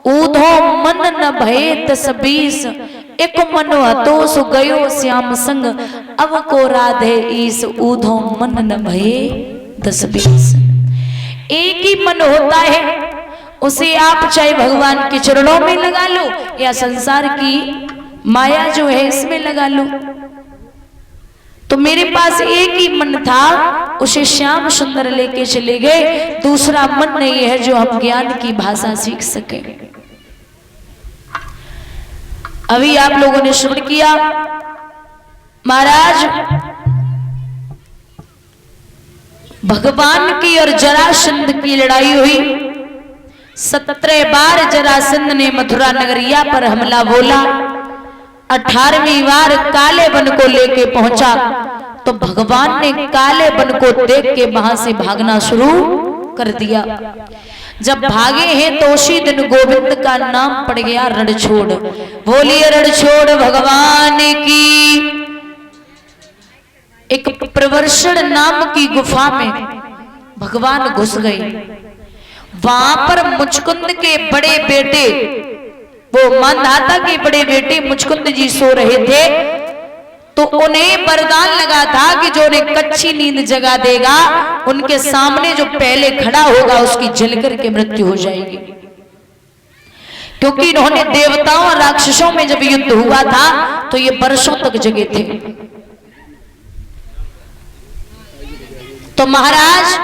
ऊधो मन न भये तस बीस, एक मनो हतो सु गयो श्याम संग, अब को राधे ईस, ऊधो मन न भये तस बीस। एक ही मन होता है, उसे आप चाहे भगवान के चरणों में लगा लो या संसार की माया जो है इसमें लगा लो। तो मेरे पास एक ही मन था, उसे श्याम सुंदर लेके चले गए। दूसरा मन नहीं है जो हम ज्ञान की भाषा सीख सके। अभी आप लोगों ने श्रवण किया, महाराज भगवान की और जरासंध की लड़ाई हुई। 17 बार जरासंध ने मथुरा नगरिया पर हमला बोला। 18वीं बार काले बन को लेके पहुंचा तो भगवान ने काले बन को देख के वहां से भागना शुरू कर दिया। जब भागे हैं तो उसी दिन गोविंद का नाम पड़ गया रणछोड़। बोलिए रणछोड़ भगवान की। एक प्रवर्षण नाम की गुफा में भगवान घुस गए। वहां पर मुचकुंद के बड़े बेटे, वो मानधाता के बड़े बेटे मुचकुंद जी सो रहे थे। तो उन्हें वरदान लगा था कि जो उन्हें कच्ची नींद जगा देगा, उनके सामने जो पहले खड़ा होगा उसकी जलकर के मृत्यु हो जाएगी। क्योंकि इन्होंने देवताओं और राक्षसों में जब युद्ध हुआ था तो ये वर्षों तक जगे थे। तो महाराज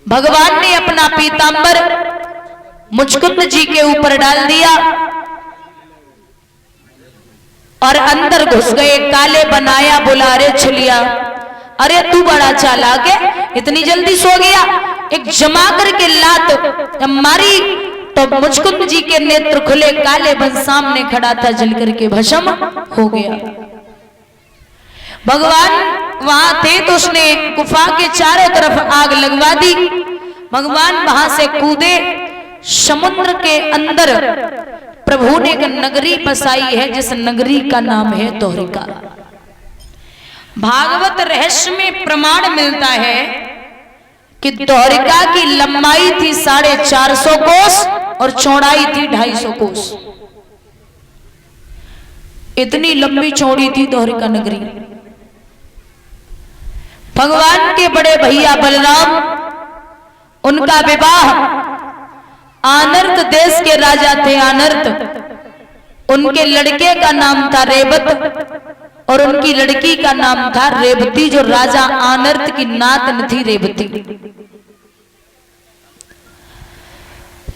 भगवान ने अपना पीतांबर मुचकुंद जी के ऊपर डाल दिया और अंदर घुस गए। काले बनाया, बोला अरे छलिया, अरे तू बड़ा चालाक है, इतनी जल्दी सो गया। एक जमा करके लात मारी तो मुचकुंद जी के नेत्र खुले। काले बन सामने खड़ा था, जल करके भस्म हो गया। भगवान वहां थे तो उसने गुफा के चारों तरफ आग लगवा दी। भगवान वहां से कूदे। समुद्र के अंदर प्रभु ने एक नगरी बसाई है, जिस नगरी का नाम है द्वारिका। भागवत रहस्य में प्रमाण मिलता है कि द्वारिका की लंबाई थी 450 कोस और चौड़ाई थी 250 कोस। इतनी लंबी चौड़ी थी द्वारिका नगरी। भगवान के बड़े भैया बलराम, उनका विवाह आनर्त देश के राजा थे आनर्त। उनके लड़के का नाम था रेवत और उनकी लड़की का नाम था रेवती, जो राजा आनर्त की नातन थी रेवती।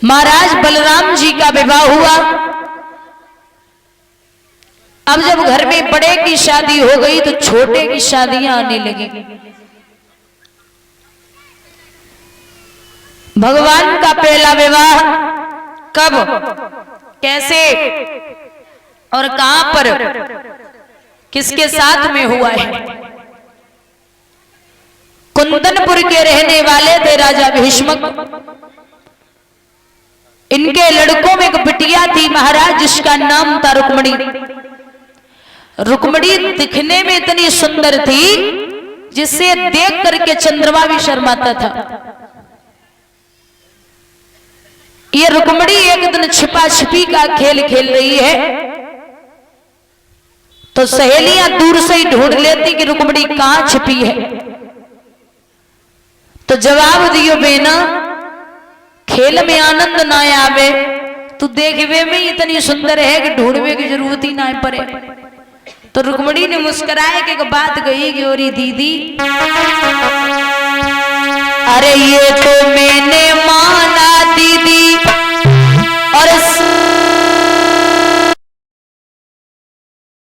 महाराज बलराम जी का विवाह हुआ। अब जब घर में बड़े की शादी हो गई तो छोटे की शादियां आने लगी। भगवान का पहला विवाह कब, कैसे और कहां पर, किसके साथ में हुआ है? कुंदनपुर के रहने वाले थे राजा भीष्मक। इनके लड़कों में एक बिटिया थी महाराज, जिसका नाम था रुक्मणी। रुक्मणी दिखने में इतनी सुंदर थी जिसे देख करके चंद्रमा भी शर्माता था। ये रुक्मणी एक दिन छिपा छिपी का खेल खेल रही है तो सहेलियां दूर से ही ढूंढ लेती कि रुक्मणी कहां छिपी है। तो जवाब दियो बेना, खेल में आनंद ना आवे, तू देखवे में इतनी सुंदर है कि ढूंढवे की जरूरत ही ना पड़े। तो रुक्मणी ने मुस्कुराए कि बात गई गोरी दीदी, अरे ये तो